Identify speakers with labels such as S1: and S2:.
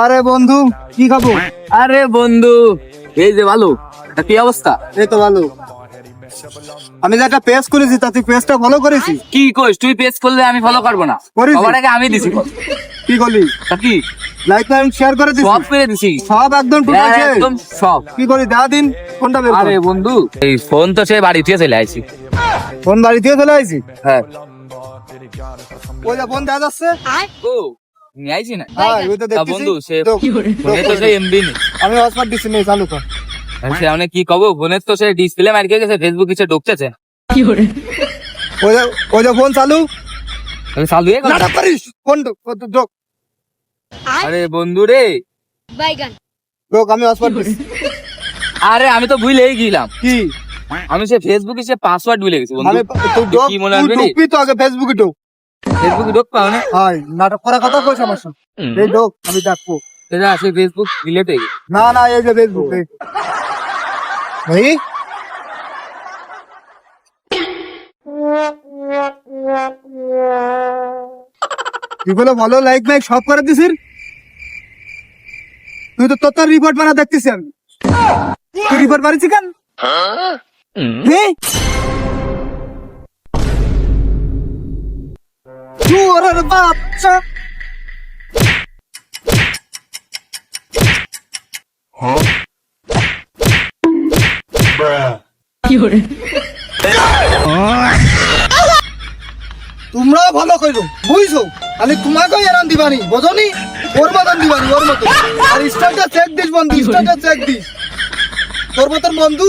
S1: আরে বন্ধু কি খাবো?
S2: আরে বন্ধু, এই যে ভালো। তা কি অবস্থা?
S1: এই তো ভালো। আমি যে একটা পেজ করেছি, তা তুই পেজটা ফলো করেছিস?
S2: কি কইস? তুই পেজ করলে আমি ফলো করবো না?
S1: করেছি।
S2: সবার আগে আমি দিছি।
S1: কি করলি?
S2: তা কি
S1: লাইক এন্ড শেয়ার করে দিস?
S2: সব করে দিছি,
S1: সব একদম টোটাল
S2: একদম সব।
S1: কি করি দেখা দিন কোনটা বের কর।
S2: আরে বন্ধু, এই ফোন তো সে বাড়ি থেকে চলে আইছি।
S1: ফোন বাড়ি থেকে চলে আইছি?
S2: হ্যাঁ।
S1: ওই যে ফোন দেখা যাচ্ছে?
S2: ও নিয়ে আইছি না?
S1: হ্যাঁ ওই তো
S2: তা
S1: দেখতেছি।
S2: বন্ধু, সে
S1: তো,
S2: ফোনে তো সে এমবি নেই।
S1: আমি হটস্পট দিছি, নে চালু কর।
S2: সে আমি কি কব, ফোনের তো সে ডিসপ্লে মারিয়ে গেছে, ফেসবুক কিছু ঢুকতেছে।
S1: ওই যে ফোন চালু।
S2: আমি চালু হয়ে গেল।
S1: নাটক করিস ফোন ঢোক।
S2: আরে বন্ধু রে,
S1: ঢোক, আমি হটস্পট দিছি।
S2: আরে আমি তো ভুলেই গেলাম।
S1: কি?
S2: আমি সে ফেসবুকে সে পাসওয়ার্ড ভুলে গেছি বন্ধু।
S1: আমি তুই ঢোক,
S2: কি মনে
S1: তুই
S2: আসবে রে?
S1: ঢুকবি তো আগে ফেসবুকে ঢোক।
S2: ফেসবুকে ঢোক পাও না?
S1: হাই নাটক করার কথা কইছ আমার সঙ্গে। এই ঢোক, আমি ডাকবো।
S2: সেটা আসে ফেসবুক ডিলেট হয়ে গেছে।
S1: না না, এই যে ফেসবুক ভাই। তুই বলে ভালো লাইক মাইক সব করে দিছিস? তুই তো তোর রিপোর্ট বানা দেখতেছি আমি। তুই রিপোর্ট বানিয়েছি কেন? হ্যাঁ? চোরের বাচ্চা। তোমরাও ভালো কইরো বুঝছো, আমি তোমাকে এরান দিবানি বোঝনি, ওর মতন দিবানি, ওর মতন। আর স্টারটা চেক দিস বন্ধু, স্টারটা চেক দিস। তোর মতন বন্ধু